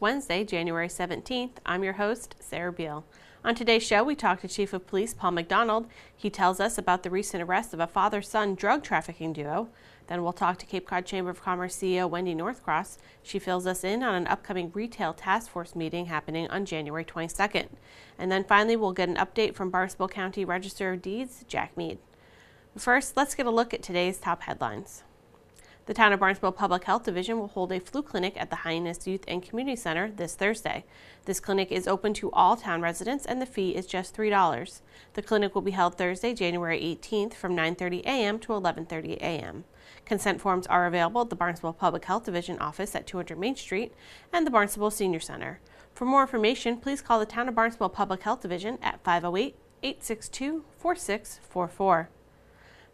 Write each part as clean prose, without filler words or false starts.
Wednesday, January 17th. I'm your host, Sarah Beal. On today's show, we talk to Chief of Police Paul McDonald. He tells us about the recent arrest of a father-son drug trafficking duo. Then we'll talk to Cape Cod Chamber of Commerce CEO Wendy Northcross. She fills us in on an upcoming retail task force meeting happening on January 22nd. And then finally, we'll get an update from Barnstable County Register of Deeds, Jack Mead. First, let's get a look at today's top headlines. The Town of Barnstable Public Health Division will hold a flu clinic at the Hyannis Youth and Community Center this Thursday. This clinic is open to all town residents and the fee is just $3. The clinic will be held Thursday, January 18th from 9:30 a.m. to 11:30 a.m. Consent forms are available at the Barnstable Public Health Division office at 200 Main Street and the Barnstable Senior Center. For more information, please call the Town of Barnstable Public Health Division at 508-862-4644.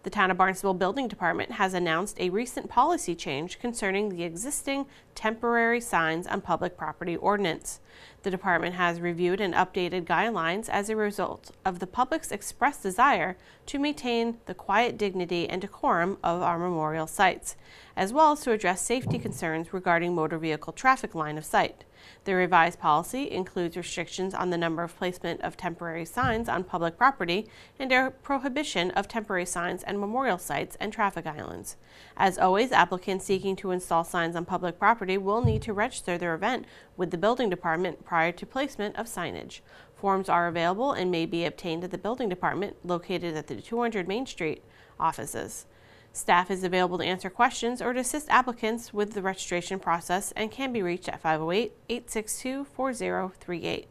The Town of Barnstable Building Department has announced a recent policy change concerning the existing temporary signs on public property ordinance. The department has reviewed and updated guidelines as a result of the public's expressed desire to maintain the quiet dignity and decorum of our memorial sites, as well as to address safety concerns regarding motor vehicle traffic line of sight. The revised policy includes restrictions on the number of placement of temporary signs on public property and a prohibition of temporary signs and memorial sites and traffic islands. As always, applicants seeking to install signs on public property will need to register their event with the building department prior to placement of signage. Forms are available and may be obtained at the building department located at the 200 Main Street offices. Staff is available to answer questions or to assist applicants with the registration process and can be reached at 508-862-4038.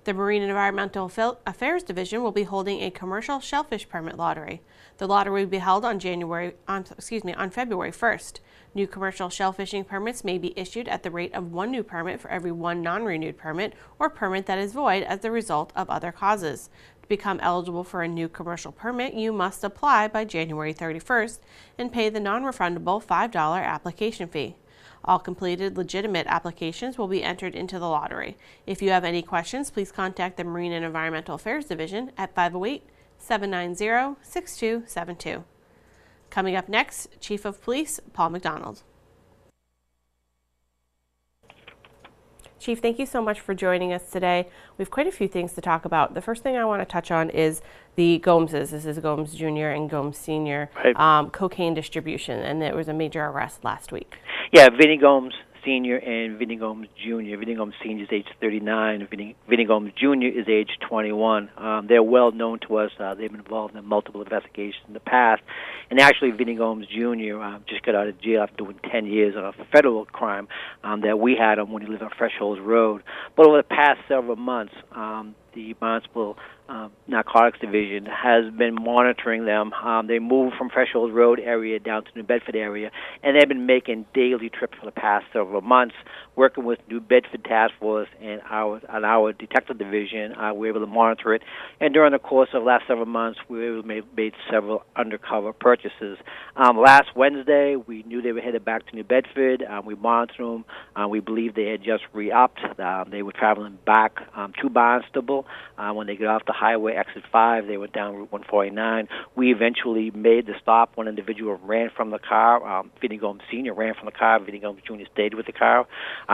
The Marine and Environmental Affairs Division will be holding a commercial shellfish permit lottery. The lottery will be held on February 1st. New commercial shellfishing permits may be issued at the rate of one new permit for every one non-renewed permit or permit that is void as the result of other causes. To become eligible for a new commercial permit, you must apply by January 31st and pay the non-refundable $5 application fee. All completed legitimate applications will be entered into the lottery. If you have any questions, please contact the Marine and Environmental Affairs Division at 508-790-6272. Coming up next, Chief of Police Paul McDonald. Chief, thank you so much for joining us today. We have quite a few things to talk about. The first thing I want to touch on is the Gomeses. This is Gomes Jr. and Gomes Sr. Right. Cocaine distribution, and there was a major arrest last week. Yeah, Vinnie Gomes Sr. and Vinnie Gomes Jr. Vinnie Gomes Sr. is age 39. Vinnie Gomes Jr. is age 21. They're well known to us. They've been involved in multiple investigations in the past. And actually, Vinnie Gomes Jr. Just got out of jail after doing 10 years on a federal crime that we had him when he lived on Fresh Hills Road. But over the past several months, the Barnstable Narcotics Division has been monitoring them. They moved from Fresh Hills Road area down to New Bedford area, and they've been making daily trips for the past several months, working with New Bedford Task Force and our detective division. We were able to monitor it, and during the course of the last several months, we were able to make several undercover purchases. Last Wednesday, we knew they were headed back to New Bedford. We monitored them. We believe they had just re-upped. They were traveling back to Barnstable. When they got off the highway, exit 5, they went down Route 149. We eventually made the stop. One individual ran from the car. Vinnie Gomes Sr. ran from the car. Vinnie Gomes Jr. stayed with the car.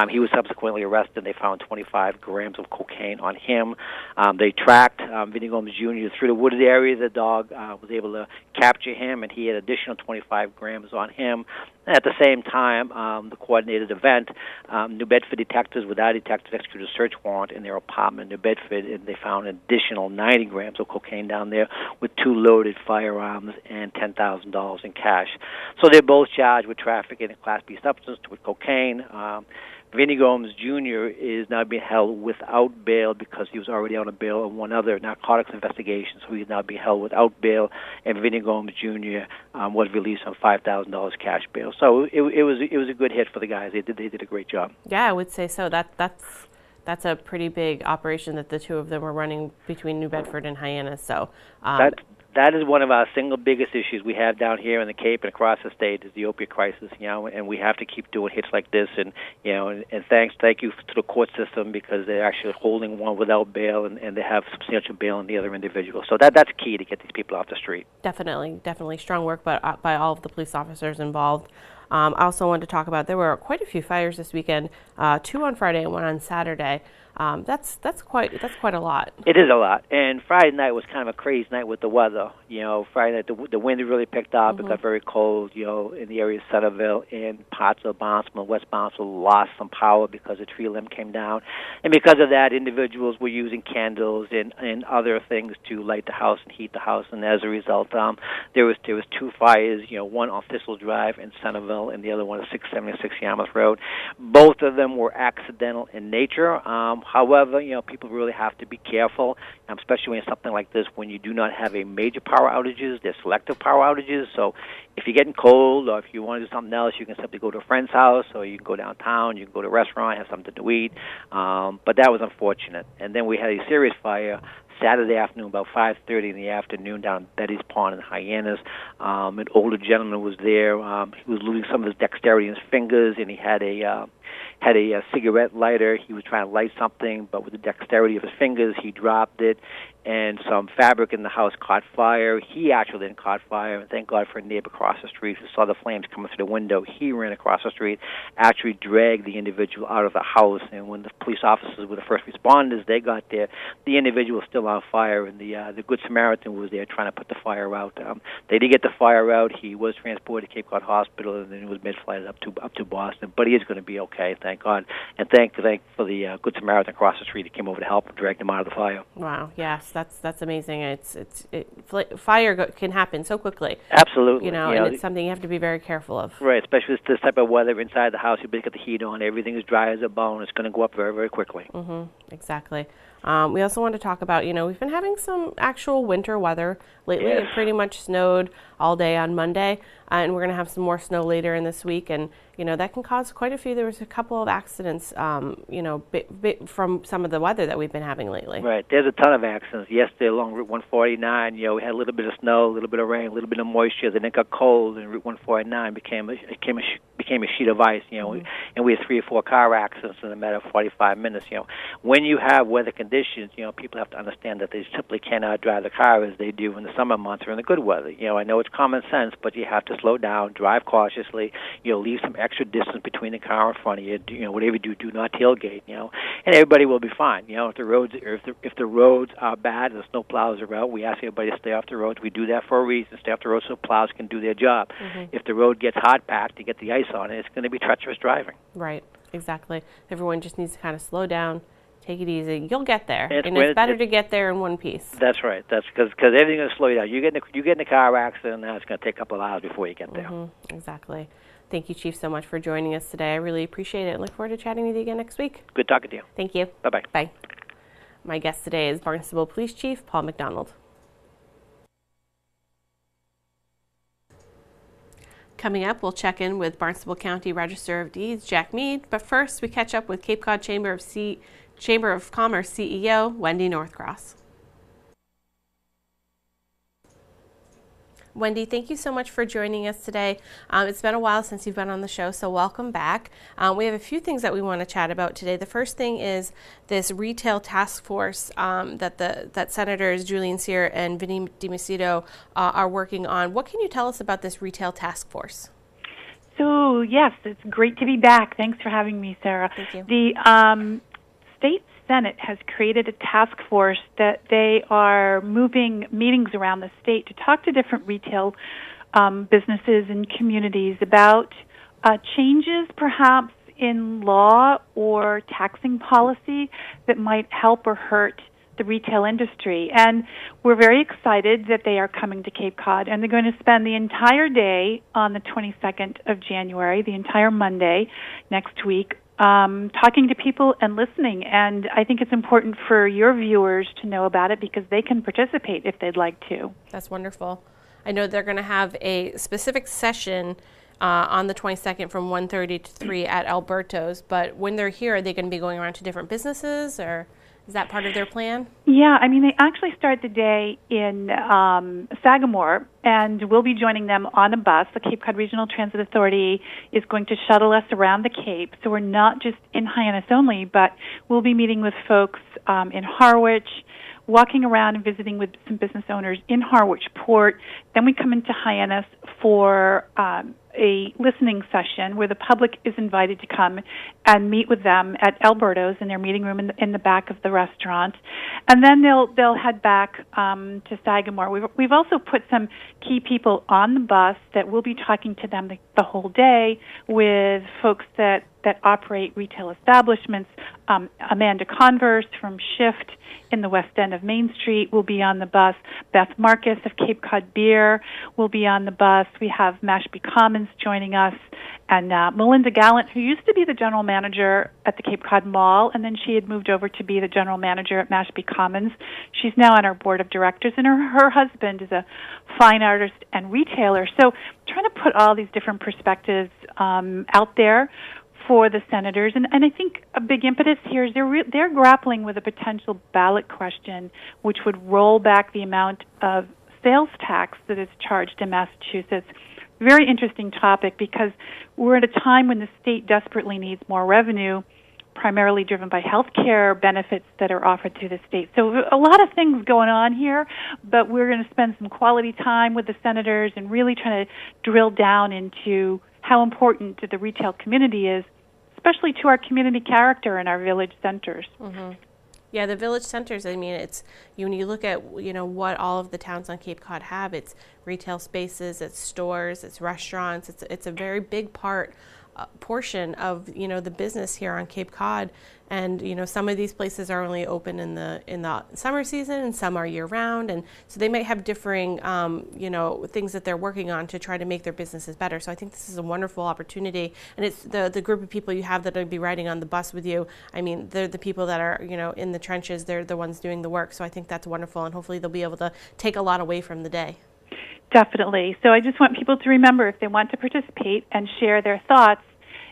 He was subsequently arrested. They found 25 grams of cocaine on him. They tracked Vinnie Gomes Jr. through the wooded area. The dog was able to capture him, and he had additional 25 grams on him. At the same time, the coordinated event, New Bedford detectives, with our detectives, executed a search warrant in their apartment in New Bedford, and they found an additional 90 grams of cocaine down there with 2 loaded firearms and $10,000 in cash. So they're both charged with trafficking a Class B substance with cocaine. Vinnie Gomes Jr. is now being held without bail because he was already on a bail on one other narcotics investigation, so he's now being held without bail, and Vinnie Gomes Jr. Was released on $5,000 cash bail. So it was a good hit for the guys. They did a great job. Yeah, I would say so. That's a pretty big operation that the two of them were running between New Bedford and Hyannis. So that is one of our single biggest issues we have down here in the Cape and across the state is the opiate crisis, and we have to keep doing hits like this, and thank you to the court system because they're actually holding one without bail, and they have substantial bail on the other individual. So that's key to get these people off the street. Definitely strong work by all of the police officers involved. I also wanted to talk about, there were quite a few fires this weekend, 2 on Friday and 1 on Saturday. That's quite a lot. It is a lot. And Friday night was kind of a crazy night with the weather. Friday night the wind really picked up. It got very cold. In the area of Centerville and parts of Barnstable, West Barnstable lost some power because a tree limb came down, and because of that, individuals were using candles and other things to light the house and heat the house. And as a result, there was 2 fires. One on Thistle Drive in Centerville, and the other one at 676 Yarmouth Road. Both of them were accidental in nature. However, people really have to be careful, especially when something like this, when you do not have a major power outages. They're selective power outages. So if you're getting cold, or if you want to do something else, you can simply go to a friend's house, or you can go downtown, you can go to a restaurant, have something to eat. But that was unfortunate. And then we had a serious fire Saturday afternoon, about 5:30 in the afternoon, down in Betty's Pond in Hyannis. An older gentleman was there. He was losing some of his dexterity in his fingers, and he had a cigarette lighter. He was trying to light something, but with the dexterity of his fingers, he dropped it, and some fabric in the house caught fire. He actually then caught fire, and thank God for a neighbor across the street who saw the flames coming through the window. He ran across the street, actually dragged the individual out of the house, and when the police officers were the first responders, they got there, the individual was still on fire, and the Good Samaritan was there trying to put the fire out. They did get the fire out. He was transported to Cape Cod Hospital, and then he was mid-flight up to Boston, but he is going to be okay, thank God, and thank for the Good Samaritan across the street that came over to help and dragged him out of the fire. Wow, yes, that's amazing. Fire can happen so quickly. Absolutely. And it's something you have to be very careful of. Right, especially with this type of weather inside the house. You got the heat on, everything is dry as a bone. It's going to go up very, very quickly. Exactly. We also want to talk about, we've been having some actual winter weather lately. Yes. It pretty much snowed all day on Monday, and we're going to have some more snow later in this week, and that can cause quite a few. There was a couple of accidents, from some of the weather that we've been having lately. Right, there's a ton of accidents. Yesterday along Route 149, we had a little bit of snow, a little bit of rain, a little bit of moisture. Then it got cold, and Route 149 became a sheet of ice. And we had 3 or 4 car accidents in a matter of 45 minutes. When you have weather conditions, people have to understand that they simply cannot drive the car as they do in the summer months or in the good weather. I know it's common sense, but you have to slow down, drive cautiously, leave some extra distance between the car in front of you. Whatever you do not tailgate, and everybody will be fine. If the roads are bad and the snow plows are out, we ask everybody to stay off the roads. We do that for a reason. Stay off the roads so plows can do their job. If the road gets hard packed to get the ice on it, it's going to be treacherous driving. Right, exactly. Everyone just needs to kind of slow down, take it easy. You'll get there, and it's better to get there in one piece. That's right. That's because everything's going to slow you down. You get in a car accident, now it's going to take a couple of hours before you get there. Exactly. Thank you, Chief, so much for joining us today. I really appreciate it, and look forward to chatting with you again next week. Good talking to you. Thank you. Bye-bye. Bye. My guest today is Barnstable Police Chief Paul McDonald. Coming up, we'll check in with Barnstable County Register of Deeds, Jack Mead. But first, we catch up with Cape Cod Chamber of Commerce CEO, Wendy Northcross. Wendy, thank you so much for joining us today. It's been a while since you've been on the show, so welcome back. We have a few things that we want to chat about today. The first thing is this retail task force that Senators Julian Cyr and Vinnie DiMacedo are working on. What can you tell us about this retail task force? So, yes, it's great to be back. Thanks for having me, Sarah. Thank you. The state Senate has created a task force that they are moving meetings around the state to talk to different retail businesses and communities about changes perhaps in law or taxing policy that might help or hurt the retail industry. And we're very excited that they are coming to Cape Cod, and they're going to spend the entire day on the 22nd of January, the entire Monday next week, talking to people and listening. And I think it's important for your viewers to know about it because they can participate if they'd like to. That's wonderful. I know they're going to have a specific session on the 22nd from 1:30 to 3 at Alberto's, but when they're here, are they going to be going around to different businesses, or is that part of their plan? Yeah, I mean, they actually start the day in Sagamore, and we'll be joining them on a bus. The Cape Cod Regional Transit Authority is going to shuttle us around the Cape, so we're not just in Hyannis only, but we'll be meeting with folks in Harwich, walking around and visiting with some business owners in Harwich Port. Then we come into Hyannis for a listening session where the public is invited to come and meet with them at Alberto's in their meeting room in the back of the restaurant, and then they'll head back to Sagamore. We've also put some key people on the bus that will be talking to them the whole day, with folks that operate retail establishments. Amanda Converse from Shift in the West End of Main Street will be on the bus. Beth Marcus of Cape Cod Beer will be on the bus. We have Mashpee Commons joining us, and Melinda Gallant, who used to be the general manager at the Cape Cod Mall, and then she had moved over to be the general manager at Mashpee Commons. She's now on our board of directors, and her husband is a fine artist and retailer. So trying to put all these different perspectives out there for the senators, and I think a big impetus here is they're grappling with a potential ballot question, which would roll back the amount of sales tax that is charged in Massachusetts. Very interesting topic, because we're at a time when the state desperately needs more revenue, primarily driven by health care benefits that are offered through the state. So a lot of things going on here, but we're going to spend some quality time with the senators and really trying to drill down into how important the retail community is, especially to our community character and our village centers. Mm-hmm. Yeah, the village centers, I mean, it's when you look at, what all of the towns on Cape Cod have, it's retail spaces, it's stores, it's restaurants, it's a very big portion of, the business here on Cape Cod. And, some of these places are only open in the summer season, and some are year round. And so they might have differing, things that they're working on to try to make their businesses better. So I think this is a wonderful opportunity. And it's the group of people you have that will be riding on the bus with you. I mean, they're the people that are, in the trenches. They're the ones doing the work. So I think that's wonderful. And hopefully they'll be able to take a lot away from the day. Definitely. So I just want people to remember, if they want to participate and share their thoughts,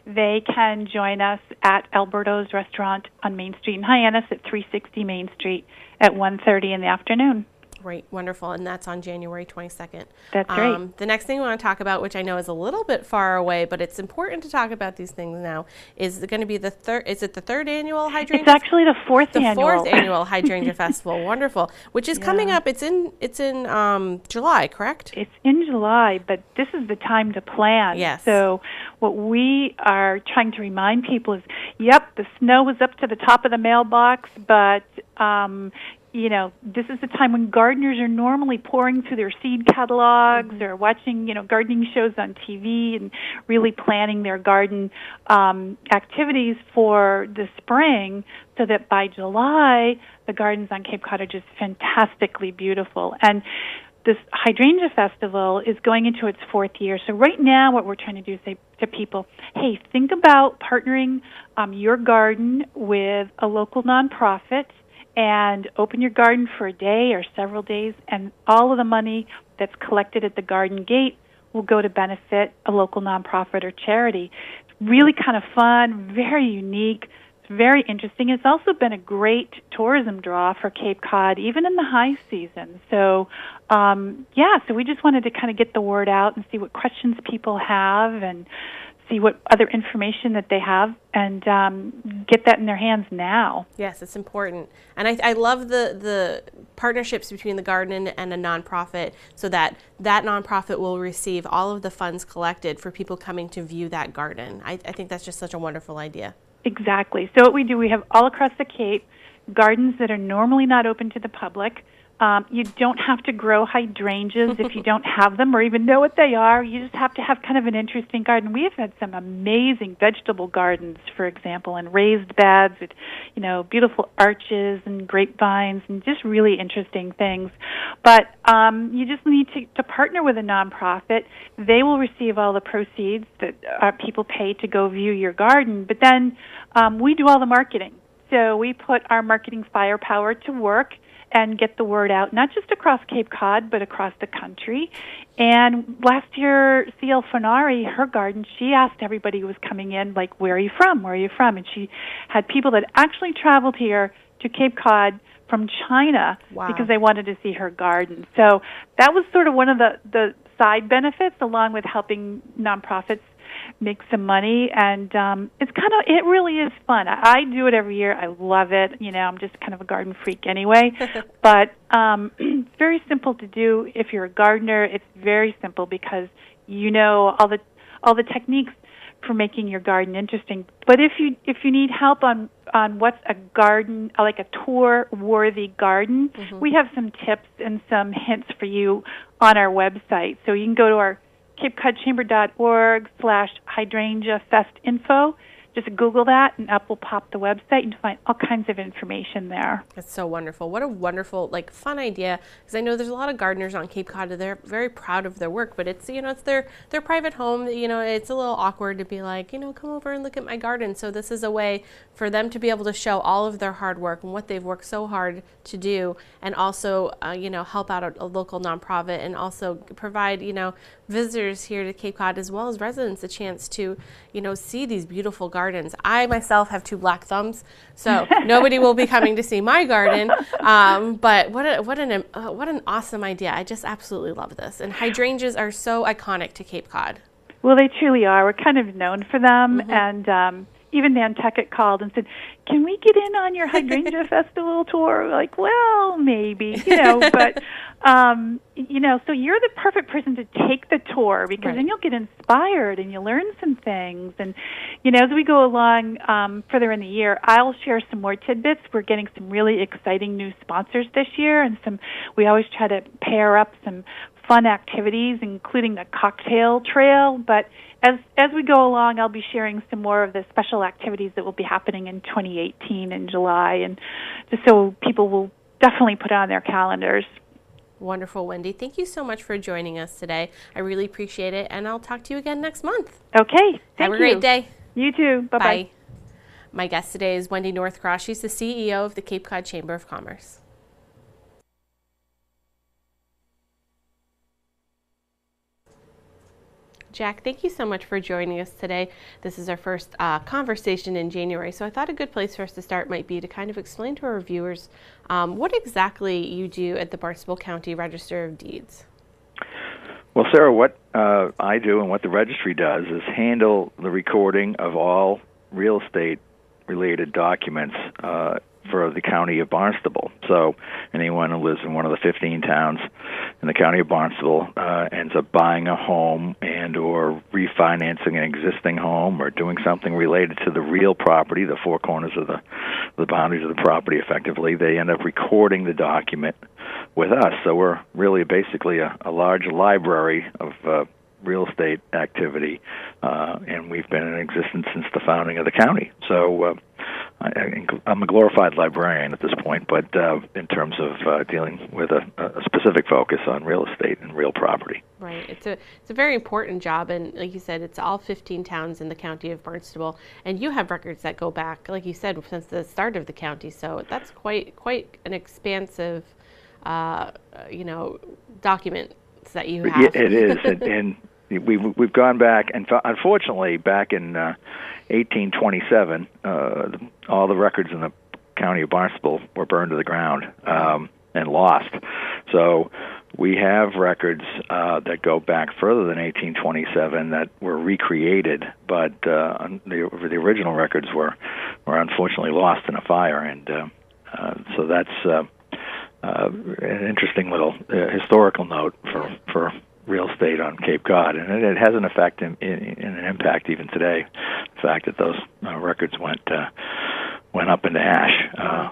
they can join us at Alberto's Restaurant on Main Street in Hyannis at 360 Main Street at 1:30 in the afternoon. Great, wonderful, and that's on January 22nd. That's right. The next thing we want to talk about, which I know is a little bit far away, but it's important to talk about these things now, is going to be the third. Is it the third annual Hydrangea? It's actually the fourth annual. The fourth annual Hydrangea Festival. Wonderful, which is coming up. It's in July, correct? It's in July, but this is the time to plan. Yes. So what we are trying to remind people is, yep, the snow was up to the top of the mailbox, but this is the time when gardeners are normally pouring through their seed catalogs or watching, gardening shows on TV and really planning their garden activities for the spring, so that by July, the gardens on Cape Cod are just fantastically beautiful. And this Hydrangea Festival is going into its fourth year. So right now what we're trying to do is say to people, hey, think about partnering your garden with a local nonprofit and open your garden for a day or several days, and all of the money that's collected at the garden gate will go to benefit a local nonprofit or charity. It's really kind of fun, very unique, it's very interesting. It's also been a great tourism draw for Cape Cod, even in the high season. So, so we just wanted to kind of get the word out and see what questions people have and see what other information that they have, and get that in their hands now. Yes, it's important. And I love the partnerships between the garden and a nonprofit, so that nonprofit will receive all of the funds collected for people coming to view that garden. I think that's just such a wonderful idea. Exactly. So what we do, we have all across the Cape gardens that are normally not open to the public. You don't have to grow hydrangeas if you don't have them or even know what they are. You just have to have kind of an interesting garden. We have had some amazing vegetable gardens, for example, and raised beds with, beautiful arches and grapevines and just really interesting things. But you just need to partner with a nonprofit. They will receive all the proceeds that people pay to go view your garden. But then we do all the marketing. So we put our marketing firepower to work and get the word out, not just across Cape Cod, but across the country. And last year, C.L. Fonari, her garden, she asked everybody who was coming in, like, where are you from? Where are you from? And she had people that actually traveled here to Cape Cod from China. Wow. Because they wanted to see her garden. So that was sort of one of the side benefits, along with helping nonprofits make some money, and it really is fun. I do it every year. I love it. I'm just kind of a garden freak anyway. But it's very simple to do. If you're a gardener, it's very simple, because all all the techniques for making your garden interesting. But if you need help on what's a garden, like a tour-worthy garden, we have some tips and some hints for you on our website. So you can go to our capecodchamber.org/hydrangea-fest-info. Just Google that, and up will pop the website, and find all kinds of information there. That's so wonderful. What a wonderful, fun idea. Because I know there's a lot of gardeners on Cape Cod that they're very proud of their work, but it's, it's their private home. It's a little awkward to be like, come over and look at my garden. So this is a way for them to be able to show all of their hard work and what they've worked so hard to do, and also, help out a local nonprofit, and also provide, visitors here to Cape Cod as well as residents a chance to, see these beautiful gardens. I myself have 2 black thumbs, so nobody will be coming to see my garden. But what an awesome idea! I just absolutely love this. And hydrangeas are so iconic to Cape Cod. Well, they truly are. We're kind of known for them, and even Nantucket called and said, "Can we get in on your hydrangea festival tour?" We're like, well, maybe, but. So you're the perfect person to take the tour, because then you'll get inspired and you'll learn some things. And, as we go along further in the year, I'll share some more tidbits. We're getting some really exciting new sponsors this year, and we always try to pair up some fun activities, including a cocktail trail. But as we go along, I'll be sharing some more of the special activities that will be happening in 2018 in July, and just so people will definitely put it on their calendars. Wonderful, Wendy. Thank you so much for joining us today. I really appreciate it, and I'll talk to you again next month. Okay. Thank you. Have a great day. You too. Bye-bye. Bye. My guest today is Wendy Northcross. She's the CEO of the Cape Cod Chamber of Commerce. Jack, thank you so much for joining us today. This is our first conversation in January, so I thought a good place for us to start might be to kind of explain to our viewers what exactly you do at the Barnstable County Register of Deeds. Well, Sarah, what I do and what the registry does is handle the recording of all real estate-related documents for the county of Barnstable. So anyone who lives in one of the 15 towns in the county of Barnstable ends up buying a home and or refinancing an existing home or doing something related to the real property, the 4 corners of the boundaries of the property effectively, they end up recording the document with us. So we're really basically a large library of real estate activity, and we've been in existence since the founding of the county. So I'm a glorified librarian at this point, but in terms of dealing with a specific focus on real estate and real property. Right. It's a very important job, and like you said, it's all 15 towns in the county of Barnstable, and you have records that go back, like you said, since the start of the county. So that's quite an expansive, document that you have. It is, and we've gone back, and unfortunately, back in 1827, all the records in the county of Barnstable were burned to the ground and lost. So we have records that go back further than 1827 that were recreated, but the original records were unfortunately lost in a fire, and so that's an interesting little historical note for real estate on Cape Cod, and it has an effect in an impact even today. The fact that those records went up into ash, a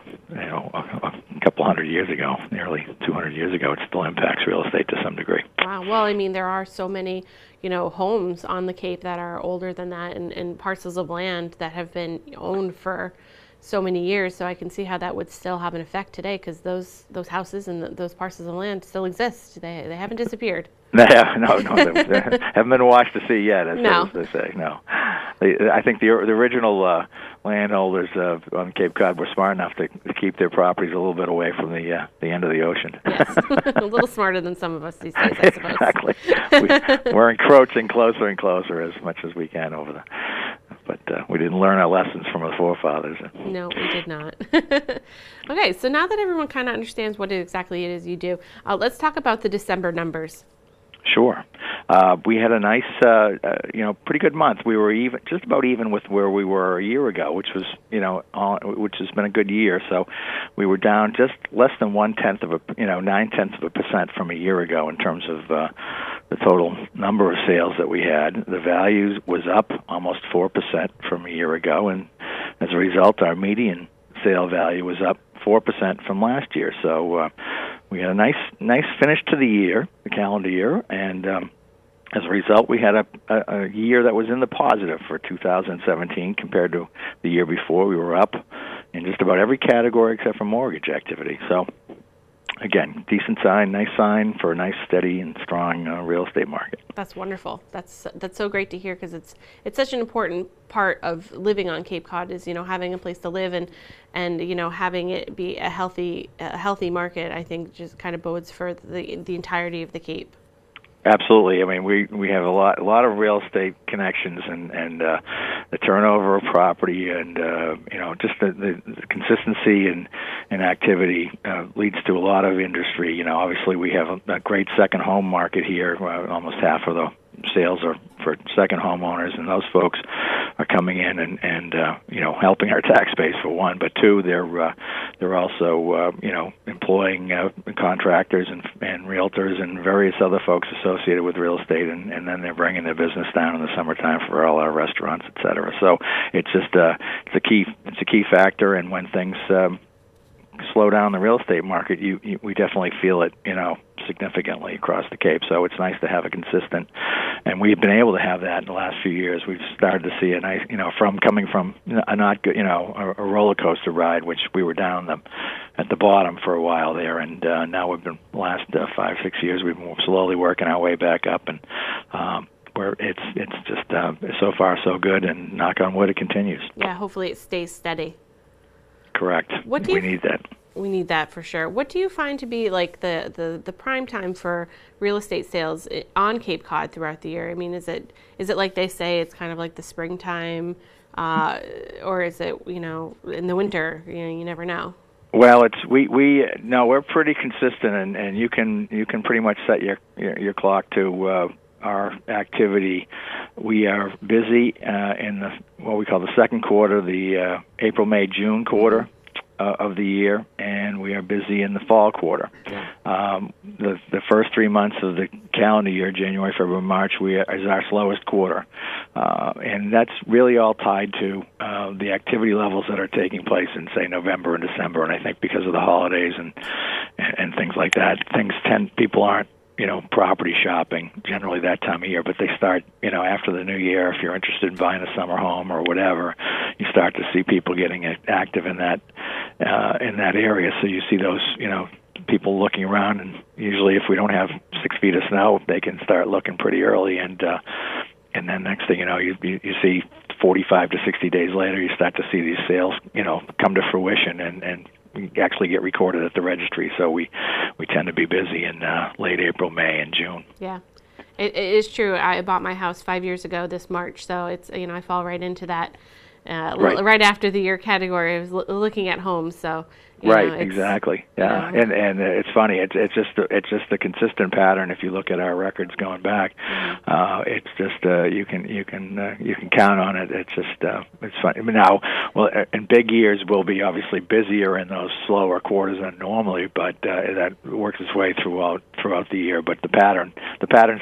couple hundred years ago, nearly 200 years ago, it still impacts real estate to some degree. Wow. Well, I mean, there are so many, homes on the Cape that are older than that, and parcels of land that have been owned for so many years. So I can see how that would still have an effect today, because those houses and those parcels of land still exist. They haven't disappeared. No, they haven't been washed to sea yet, as they say. No, I think the original landholders on Cape Cod were smart enough to keep their properties a little bit away from the end of the ocean. Yes, a little smarter than some of us these days, I suppose. Exactly. We're encroaching closer and closer as much as we can over but we didn't learn our lessons from our forefathers. No, we did not. Okay, so now that everyone kind of understands what exactly it is you do, let's talk about the December numbers. Sure. We had a nice, pretty good month. We were just about even with where we were a year ago, which was, which has been a good year. So we were down just less than 0.9% from a year ago in terms of the total number of sales that we had. The value was up almost 4% from a year ago, and as a result, our median sale value was up 4% from last year. So we had a nice finish to the year, the calendar year, and as a result, we had a year that was in the positive for 2017 compared to the year before. We were up in just about every category except for mortgage activity. So, again, decent sign, nice sign for a nice, steady, and strong real estate market. That's wonderful. That's so great to hear, because it's such an important part of living on Cape Cod is, having a place to live and having it be a healthy market. I think just kind of bodes for the entirety of the Cape. Absolutely. I mean, we have a lot of real estate connections, and the turnover of property, and just the consistency and activity leads to a lot of industry. Obviously, we have a great second home market here. Almost half of the sales are for second homeowners, and those folks are coming in and helping our tax base, for one, but two, they're also employing contractors and realtors and various other folks associated with real estate, and then they're bringing their business down in the summertime for all our restaurants, et cetera. So it's just it's a key factor, and when things slow down the real estate market, we definitely feel it, significantly across the Cape. So it's nice to have a consistent, and we've been able to have that in the last few years. We've started to see a nice, coming from a not good, a roller coaster ride, which we were down at the bottom for a while there, and now we've been last 5-6 years we've been slowly working our way back up, and where it's just so far so good, and knock on wood, it continues. Yeah, hopefully it stays steady. Correct. We need that. We need that for sure. What do you find to be like the prime time for real estate sales on Cape Cod throughout the year? I mean, is it like they say it's kind of like the springtime, or is it in the winter? You never know. Well, we're pretty consistent, and you can pretty much set your clock to our activity. We are busy in what we call the second quarter, the April, May, June quarter of the year, and we are busy in the fall quarter. The first 3 months of the calendar year, January, February, March, is our slowest quarter, and that's really all tied to the activity levels that are taking place in, say, November and December. And I think because of the holidays and things like that, people aren't property shopping generally that time of year, but they start, after the new year. If you're interested in buying a summer home or whatever, you start to see people getting active in that area. So you see those, people looking around, and usually if we don't have 6 feet of snow, they can start looking pretty early, and then next thing you know, you see 45 to 60 days later, you start to see these sales, come to fruition and actually get recorded at the registry. So we tend to be busy in late April, May, and June. Yeah, it is true. I bought my house 5 years ago this March, so it's I fall right into that right after the year category. I was looking at homes, so exactly. Yeah, and it's funny. It's just a consistent pattern. If you look at our records going back, it's just you can count on it. It's just it's funny. I mean, now, well, in big years, we'll be obviously busier in those slower quarters than normally, but that works its way throughout the year. But the pattern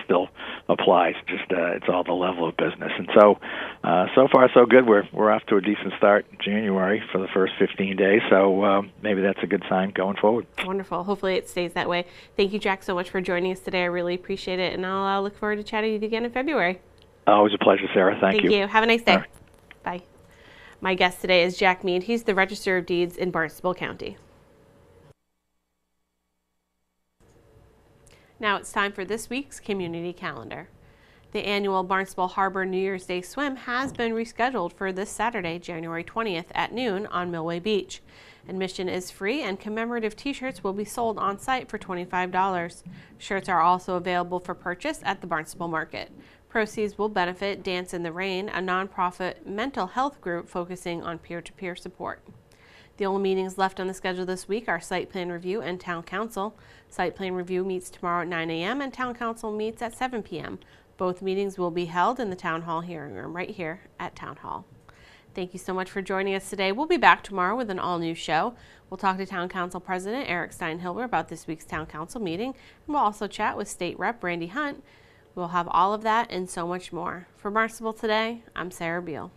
still applies. Just it's all the level of business. And so far so good. We're off to a decent start in January for the first 15 days. So maybe that's a good sign going forward. Wonderful. Hopefully it stays that way. Thank you, Jack, so much for joining us today. I really appreciate it, and I'll look forward to chatting with you again in February. Always a pleasure, Sarah. Thank you. Thank you. Have a nice day. Right. Bye. My guest today is Jack Mead. He's the Register of Deeds in Barnstable County. Now it's time for this week's community calendar. The annual Barnstable Harbor New Year's Day Swim has been rescheduled for this Saturday, January 20th at noon on Millway Beach. Admission is free, and commemorative t-shirts will be sold on site for $25. Shirts are also available for purchase at the Barnstable Market. Proceeds will benefit Dance in the Rain, a nonprofit mental health group focusing on peer-to-peer support. The only meetings left on the schedule this week are Site Plan Review and Town Council. Site Plan Review meets tomorrow at 9 a.m. and Town Council meets at 7 p.m. Both meetings will be held in the Town Hall hearing room right here at Town Hall. Thank you so much for joining us today. We'll be back tomorrow with an all-new show. We'll talk to Town Council President Eric Steinhilber about this week's Town Council meeting, and we'll also chat with State Rep Randy Hunt We'll have all of that and so much more. For Barnstable Today, I'm Sarah Beal.